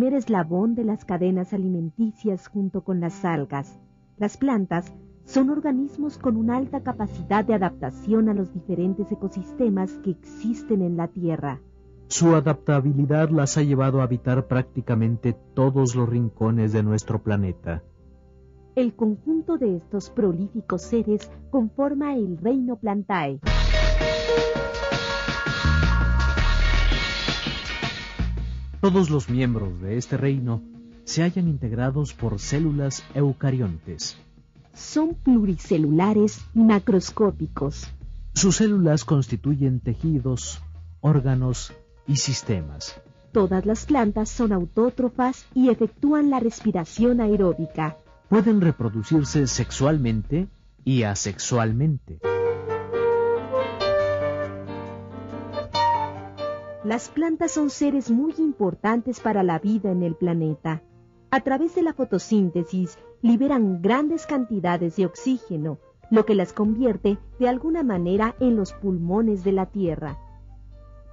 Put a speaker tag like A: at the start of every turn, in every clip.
A: primer eslabón de las cadenas alimenticias junto con las algas. Las plantas son organismos con una alta capacidad de adaptación a los diferentes ecosistemas que existen en la Tierra.
B: Su adaptabilidad las ha llevado a habitar prácticamente todos los rincones de nuestro planeta.
A: El conjunto de estos prolíficos seres conforma el reino Plantae.
B: Todos los miembros de este reino se hallan integrados por células eucariontes.
A: Son pluricelulares y macroscópicos.
B: Sus células constituyen tejidos, órganos y sistemas.
A: Todas las plantas son autótrofas y efectúan la respiración aeróbica.
B: Pueden reproducirse sexualmente y asexualmente.
A: Las plantas son seres muy importantes para la vida en el planeta. A través de la fotosíntesis liberan grandes cantidades de oxígeno, lo que las convierte de alguna manera en los pulmones de la Tierra.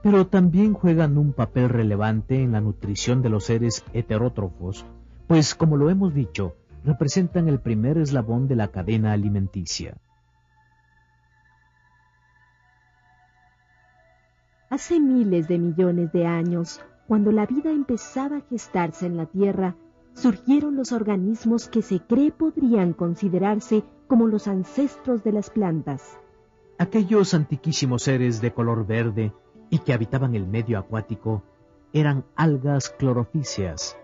B: Pero también juegan un papel relevante en la nutrición de los seres heterótrofos, pues como lo hemos dicho, representan el primer eslabón de la cadena alimenticia.
A: Hace miles de millones de años, cuando la vida empezaba a gestarse en la Tierra, surgieron los organismos que se cree podrían considerarse como los ancestros de las plantas.
B: Aquellos antiquísimos seres de color verde y que habitaban el medio acuático eran algas clorofíceas.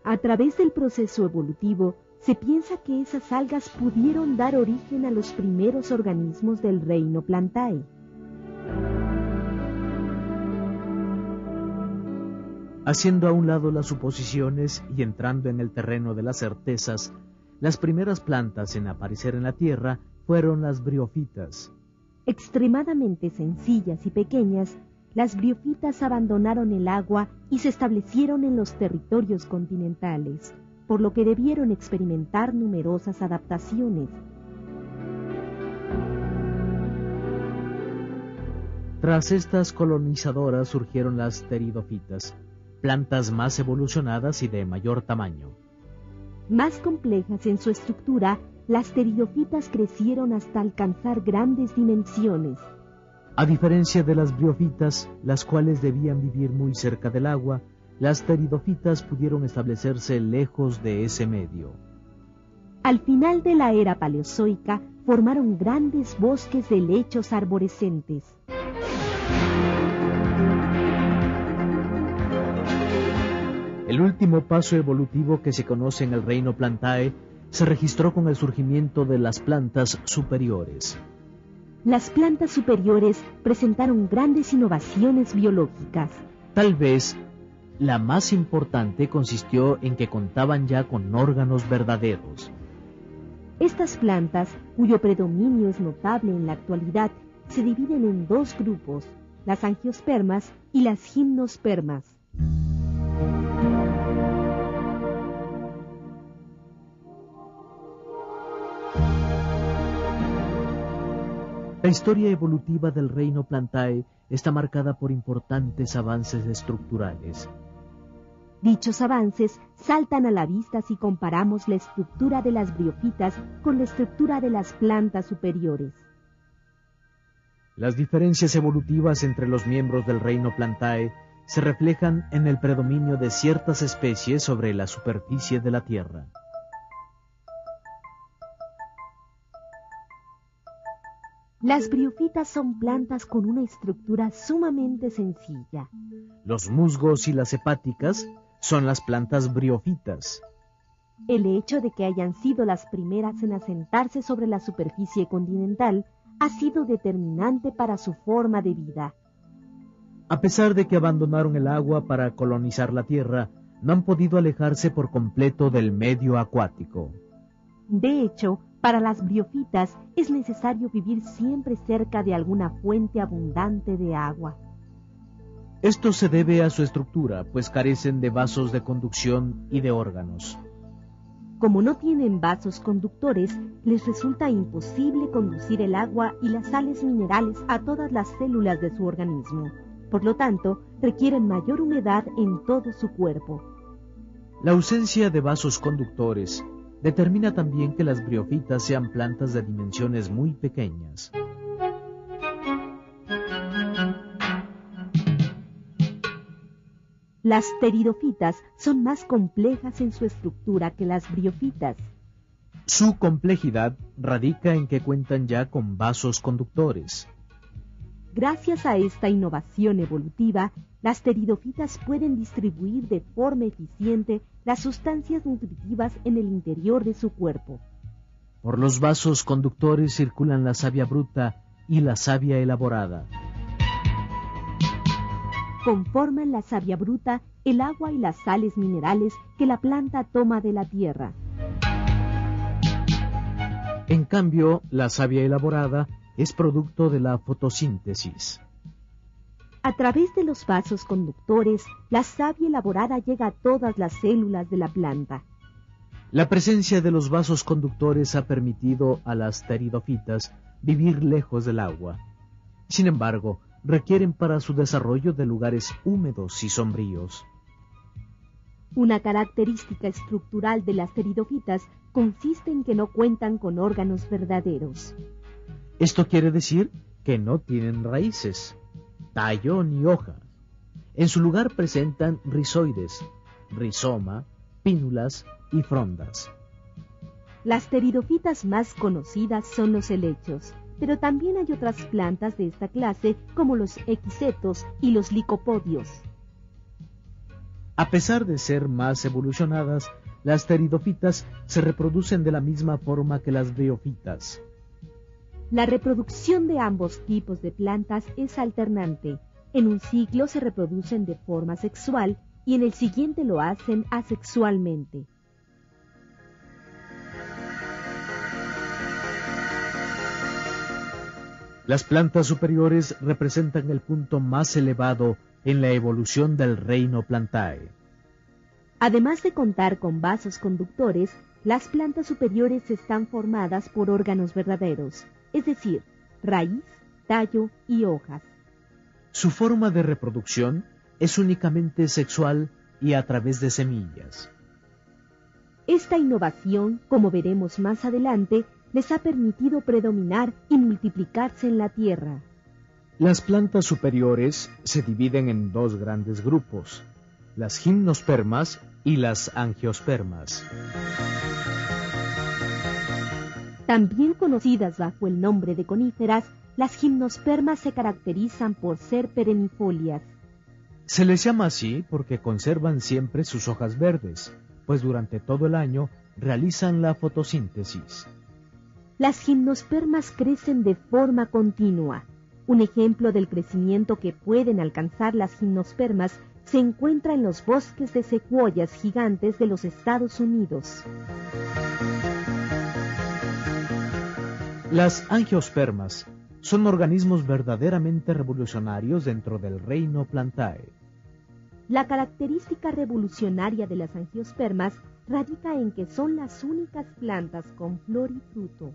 A: A través del proceso evolutivo, se piensa que esas algas pudieron dar origen a los primeros organismos del reino Plantae.
B: Haciendo a un lado las suposiciones y entrando en el terreno de las certezas, las primeras plantas en aparecer en la Tierra fueron las briófitas.
A: Extremadamente sencillas y pequeñas, las briófitas abandonaron el agua y se establecieron en los territorios continentales, por lo que debieron experimentar numerosas adaptaciones.
B: Tras estas colonizadoras surgieron las pteridofitas, plantas más evolucionadas y de mayor tamaño.
A: Más complejas en su estructura, las pteridofitas crecieron hasta alcanzar grandes dimensiones.
B: A diferencia de las briófitas, las cuales debían vivir muy cerca del agua, las pteridofitas pudieron establecerse lejos de ese medio.
A: Al final de la era paleozoica, formaron grandes bosques de lechos arborescentes.
B: El último paso evolutivo que se conoce en el reino Plantae se registró con el surgimiento de las plantas superiores.
A: Las plantas superiores presentaron grandes innovaciones biológicas.
B: Tal vez la más importante consistió en que contaban ya con órganos verdaderos.
A: Estas plantas, cuyo predominio es notable en la actualidad, se dividen en dos grupos, las angiospermas y las gimnospermas.
B: La historia evolutiva del reino Plantae está marcada por importantes avances estructurales.
A: Dichos avances saltan a la vista si comparamos la estructura de las briófitas con la estructura de las plantas superiores.
B: Las diferencias evolutivas entre los miembros del reino Plantae se reflejan en el predominio de ciertas especies sobre la superficie de la Tierra.
A: Las briófitas son plantas con una estructura sumamente sencilla.
B: Los musgos y las hepáticas son las plantas briófitas.
A: El hecho de que hayan sido las primeras en asentarse sobre la superficie continental ha sido determinante para su forma de vida.
B: A pesar de que abandonaron el agua para colonizar la Tierra, no han podido alejarse por completo del medio acuático.
A: De hecho, para las briófitas es necesario vivir siempre cerca de alguna fuente abundante de agua.
B: Esto se debe a su estructura, pues carecen de vasos de conducción y de órganos.
A: Como no tienen vasos conductores, les resulta imposible conducir el agua y las sales minerales a todas las células de su organismo. Por lo tanto, requieren mayor humedad en todo su cuerpo.
B: La ausencia de vasos conductores determina también que las briófitas sean plantas de dimensiones muy pequeñas.
A: Las pteridofitas son más complejas en su estructura que las briófitas.
B: Su complejidad radica en que cuentan ya con vasos conductores.
A: Gracias a esta innovación evolutiva, las pteridofitas pueden distribuir de forma eficiente las sustancias nutritivas en el interior de su cuerpo.
B: Por los vasos conductores circulan la savia bruta y la savia elaborada.
A: Conforman la savia bruta el agua y las sales minerales que la planta toma de la tierra.
B: En cambio, la savia elaborada es producto de la fotosíntesis.
A: A través de los vasos conductores, la savia elaborada llega a todas las células de la planta.
B: La presencia de los vasos conductores ha permitido a las pteridofitas vivir lejos del agua. Sin embargo, requieren para su desarrollo de lugares húmedos y sombríos.
A: Una característica estructural de las pteridofitas consiste en que no cuentan con órganos verdaderos.
B: Esto quiere decir que no tienen raíces, tallo ni hojas. En su lugar presentan rizoides, rizoma, pínulas y frondas.
A: Las pteridofitas más conocidas son los helechos, pero también hay otras plantas de esta clase como los equisetos y los licopodios.
B: A pesar de ser más evolucionadas, las pteridofitas se reproducen de la misma forma que las briófitas.
A: La reproducción de ambos tipos de plantas es alternante. En un ciclo se reproducen de forma sexual y en el siguiente lo hacen asexualmente.
B: Las plantas superiores representan el punto más elevado en la evolución del reino Plantae.
A: Además de contar con vasos conductores, las plantas superiores están formadas por órganos verdaderos, es decir, raíz, tallo y hojas.
B: Su forma de reproducción es únicamente sexual y a través de semillas.
A: Esta innovación, como veremos más adelante, les ha permitido predominar y multiplicarse en la tierra.
B: Las plantas superiores se dividen en dos grandes grupos, las gimnospermas y las angiospermas.
A: También conocidas bajo el nombre de coníferas, las gimnospermas se caracterizan por ser perennifolias.
B: Se les llama así porque conservan siempre sus hojas verdes, pues durante todo el año realizan la fotosíntesis.
A: Las gimnospermas crecen de forma continua. Un ejemplo del crecimiento que pueden alcanzar las gimnospermas se encuentra en los bosques de secuoyas gigantes de los Estados Unidos.
B: Las angiospermas son organismos verdaderamente revolucionarios dentro del reino Plantae.
A: La característica revolucionaria de las angiospermas radica en que son las únicas plantas con flor y fruto.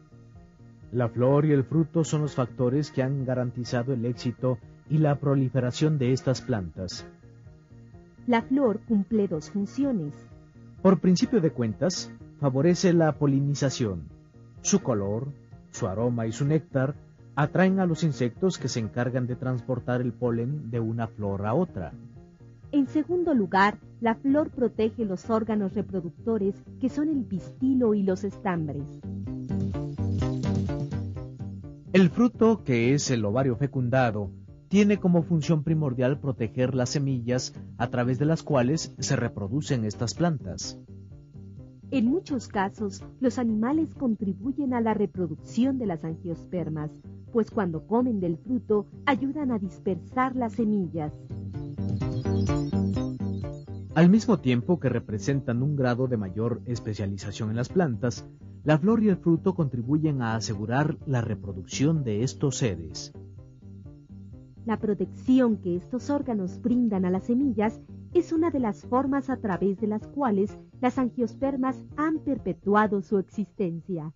B: La flor y el fruto son los factores que han garantizado el éxito y la proliferación de estas plantas.
A: La flor cumple dos funciones.
B: Por principio de cuentas, favorece la polinización. Su color, su aroma y su néctar atraen a los insectos que se encargan de transportar el polen de una flor a otra.
A: En segundo lugar, la flor protege los órganos reproductores que son el pistilo y los estambres.
B: El fruto, que es el ovario fecundado, tiene como función primordial proteger las semillas a través de las cuales se reproducen estas plantas.
A: En muchos casos, los animales contribuyen a la reproducción de las angiospermas, pues cuando comen del fruto ayudan a dispersar las semillas.
B: Al mismo tiempo que representan un grado de mayor especialización en las plantas, la flor y el fruto contribuyen a asegurar la reproducción de estos seres.
A: La protección que estos órganos brindan a las semillas es una de las formas a través de las cuales las angiospermas han perpetuado su existencia.